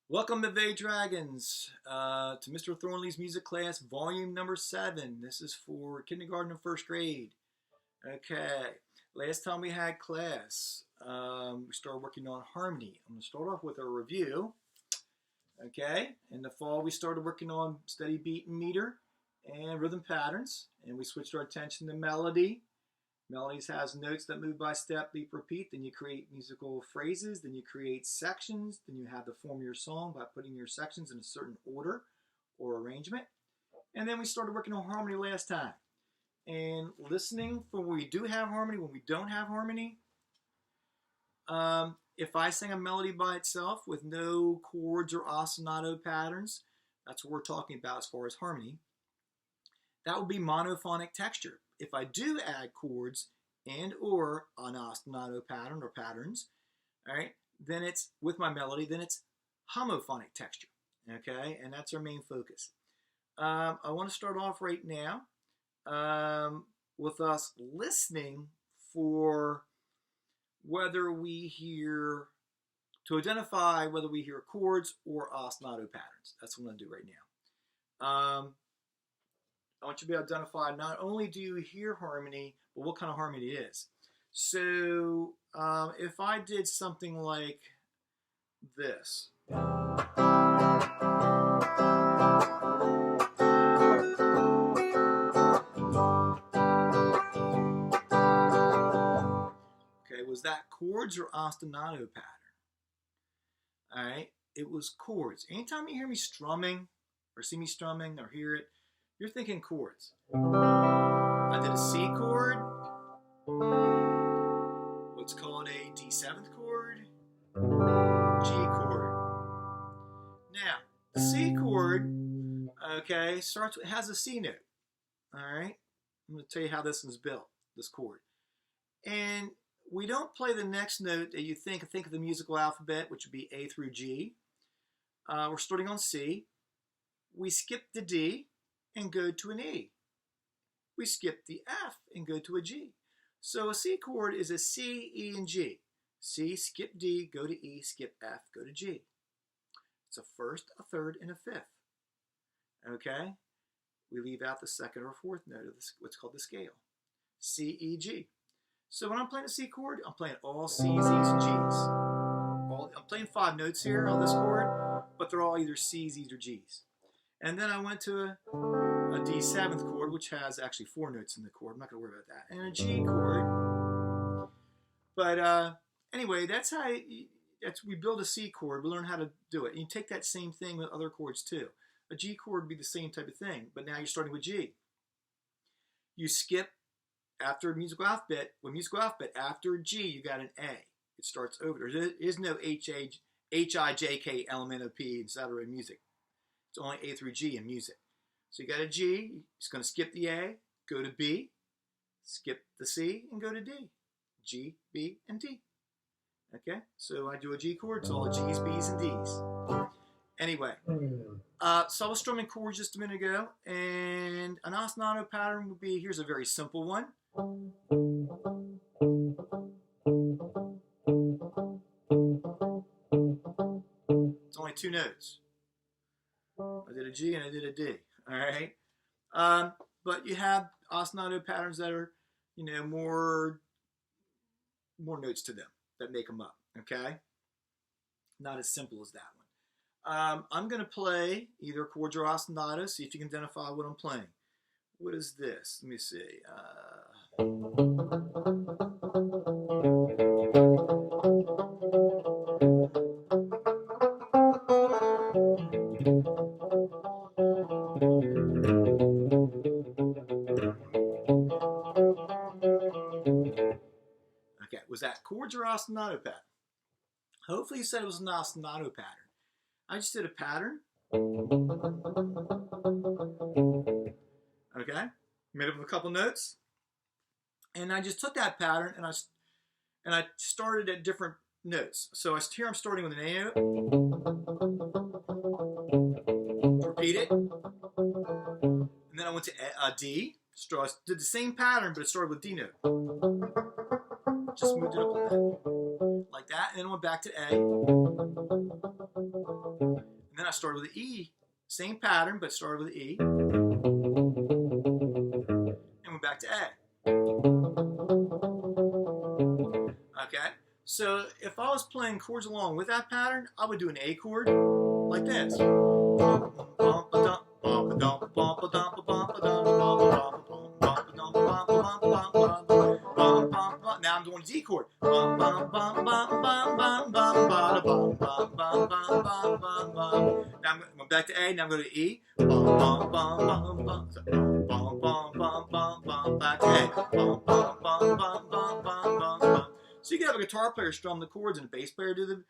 Welcome to Vay Dragons, to Mr. Thornley's music class, volume number 7. This is for kindergarten and first grade. Okay, last time we had class, we started working on harmony. I'm going to start off with a review. Okay, in the fall we started working on steady beat and meter and rhythm patterns, and we switched our attention to melody. Melodies has notes that move by step, leap, repeat. Then you create musical phrases. Then you create sections. Then you have to form your song by putting your sections in a certain order or arrangement. And then we started working on harmony last time. And listening for when we do have harmony, when we don't have harmony. If I sing a melody by itself with no chords or ostinato patterns, that's what we're talking about as far as harmony. That would be monophonic texture. If I do add chords and or an ostinato pattern or patterns, all right, then it's with my melody, then it's homophonic texture, okay, and that's our main focus. I want to start off right now with us listening for whether we hear, to identify whether we hear chords or ostinato patterns. That's what I'm going to do right now. I want you to be able to identify not only do you hear harmony, but what kind of harmony it is. So if I did something like this. Okay, was that chords or ostinato pattern? All right, it was chords. Anytime you hear me strumming or see me strumming or hear it, you're thinking chords. I did a C chord, what's called a D7th chord, G chord. Now, the C chord, okay, it has a C note. All right, I'm going to tell you how this one's built, this chord. And we don't play the next note that you think of the musical alphabet, which would be A through G. We're starting on C. We skip the D and go to an E. We skip the F and go to a G. So a C chord is a C, E, and G. C, skip D, go to E, skip F, go to G. It's a first, a third, and a fifth. Okay? We leave out the second or fourth note of what's called the scale. C, E, G. So when I'm playing a C chord, I'm playing all C's, E's, and G's. I'm playing 5 notes here on this chord, but they're all either C's, E's, or G's. And then I went to a D7th chord, which has actually 4 notes in the chord. I'm not going to worry about that. And a G chord. But anyway, that's how we build a C chord. We learn how to do it. And you take that same thing with other chords too. A G chord would be the same type of thing, but now you're starting with G. You skip after musical alphabet. With musical alphabet, after G, you got an A. It starts over. There is no H, I, J, K, L, M, N, O, P, etc. in music. It's only A through G in music. So you got a G, it's going to skip the A, go to B, skip the C, and go to D. G, B, and D. Okay, so I do a G chord, it's all G's, B's, and D's. Anyway, so I was strumming chords just a minute ago, and an ostinato pattern would be, here's a very simple one. It's only 2 notes. I did a G and I did a D. All right, but you have ostinato patterns that are, more notes to them that make them up. Okay, not as simple as that one. I'm going to play either chords or ostinato. See if you can identify what I'm playing. What is this? Let me see. Okay, was that chords or ostinato pattern? Hopefully you said it was an ostinato pattern. I just did a pattern. Okay, made up of a couple notes, and I just took that pattern and I started at different notes. So here I'm starting with an A note. Repeat it, and then I went to a D. So I did the same pattern, but it started with D note. Just moved it up a little bit, like that, and then went back to A. I started with the E. Same pattern, but started with the E. And went back to A. Okay? So if I was playing chords along with that pattern, I would do an A chord like this. Now I'm doing a D chord. Now I'm going back to A. Now I'm going to E. Back to A. So you could have a guitar player strum the chords and a bass player do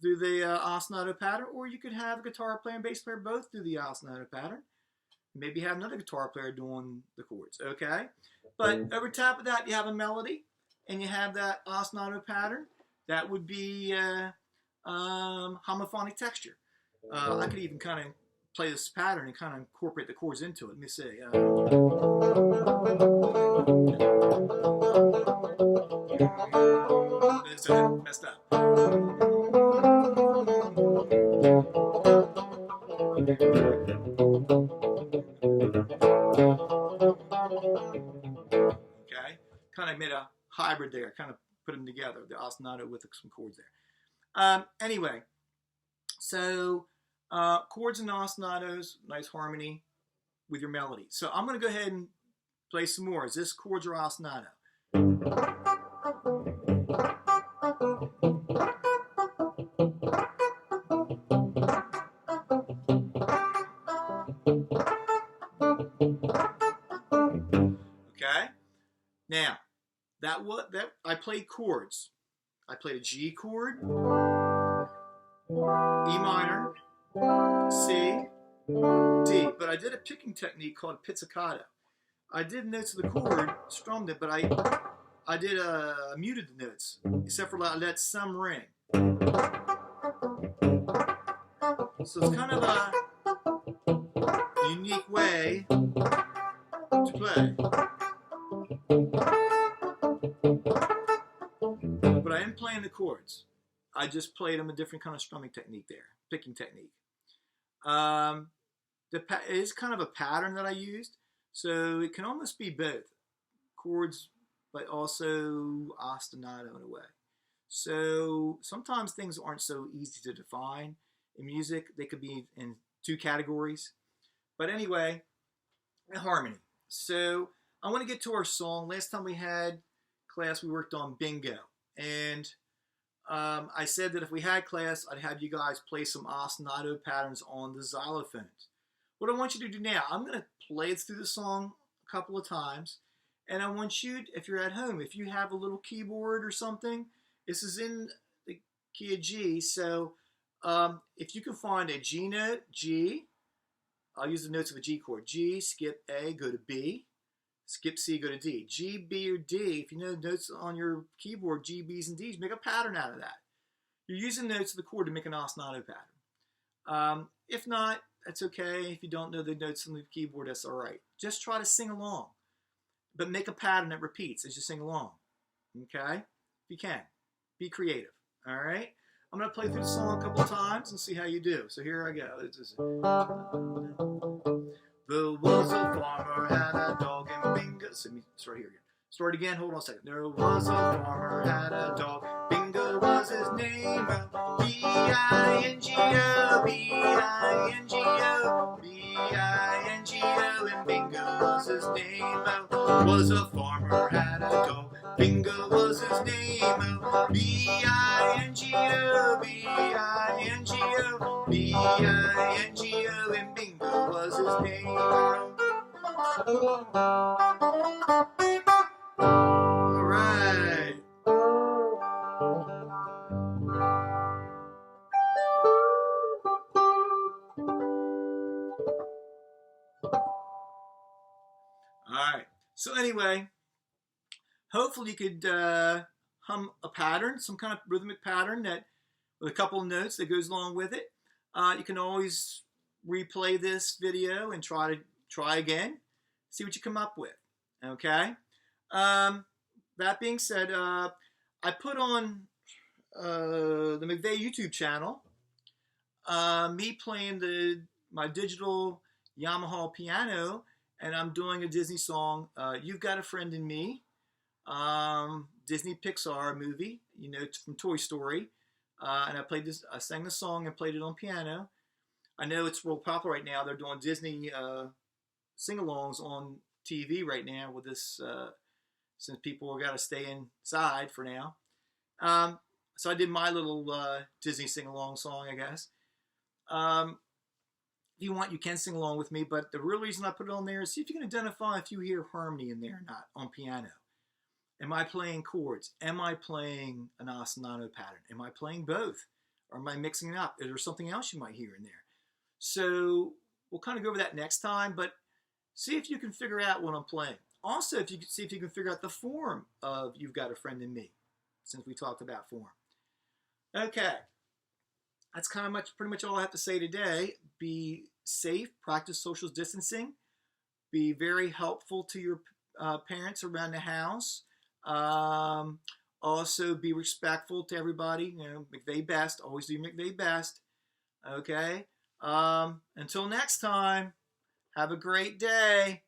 the ostinato pattern, or you could have a guitar player and bass player both do the ostinato pattern. Maybe have another guitar player doing the chords, okay? But over top of that, you have a melody, and you have that ostinato pattern. That would be homophonic texture. I could even kind of play this pattern and kind of incorporate the chords into it. Let me see. So messed up. Okay, kind of made a hybrid there, kind of put them together, the ostinato with some chords there. Anyway, so chords and ostinatos, nice harmony with your melody. So I'm going to go ahead and play some more. Is this chords or ostinato? Okay. Now, that I played chords. I played a G chord, E minor, C, D. But I did a picking technique called a pizzicato. I did notes of the chord, strummed it, but I did muted the notes, except for I let some ring. So it's kind of a unique way to play. But I am playing the chords. I just played them a different kind of strumming technique there, picking technique. It is kind of a pattern that I used, so it can almost be both chords, but also ostinato in a way. So sometimes things aren't so easy to define in music. They could be in two categories. But anyway, harmony. So I want to get to our song. Last time we had class, we worked on bingo. And I said that if we had class, I'd have you guys play some ostinato patterns on the xylophones. What I want you to do now, I'm going to play through the song a couple of times. And I want you, if you're at home, if you have a little keyboard or something, this is in the key of G. So if you can find a G note, G, I'll use the notes of a G chord. G, skip A, go to B. Skip C, go to D. G, B, or D. If you know notes on your keyboard, G, B's, and D's, make a pattern out of that. You're using notes of the chord to make an ostinato pattern. If not, that's okay. If you don't know the notes on the keyboard, that's all right. Just try to sing along. But make a pattern that repeats as you sing along. Okay? If you can. Be creative. All right? I'm going to play through the song a couple times and see how you do. So here I go. There was a farmer had a dog and bingo. So let me start here again. Start again. Hold on a second. There was a farmer had a dog. Bingo was his name. B-I-N-G-O, B-I-N-G-O, B-I-N-G-O, and bingo was his name. Was a farmer had a dog. Bingo was his name. B-I-N-G-O, B-I-N-G-O, B-I-N-G-O, and bingo was his name. All right. All right. So anyway, hopefully you could hum a pattern, some kind of rhythmic pattern that with a couple of notes that goes along with it. You can always replay this video and try again, see what you come up with. Okay. That being said, I put on the McVeigh YouTube channel me playing my digital Yamaha piano, and I'm doing a Disney song, You've Got a Friend in Me, Disney Pixar movie, you know, from Toy Story. And I sang the song and played it on piano. I know it's real popular right now. They're doing Disney sing-alongs on TV right now with this, since people have got to stay inside for now. So I did my little Disney sing-along song, I guess. If you want, you can sing along with me, but the real reason I put it on there is see if you can identify if you hear harmony in there or not on piano. Am I playing chords? Am I playing an ostinato pattern? Am I playing both? Or am I mixing it up? Is there something else you might hear in there? So we'll kind of go over that next time, but see if you can figure out what I'm playing. Also, if you can see if you can figure out the form of You've Got a Friend in Me, since we talked about form. Okay. That's pretty much all I have to say today. Be safe, practice social distancing, be very helpful to your parents around the house. Also, be respectful to everybody. You know, McVeigh best. Always do McVeigh best. Okay. Until next time, have a great day.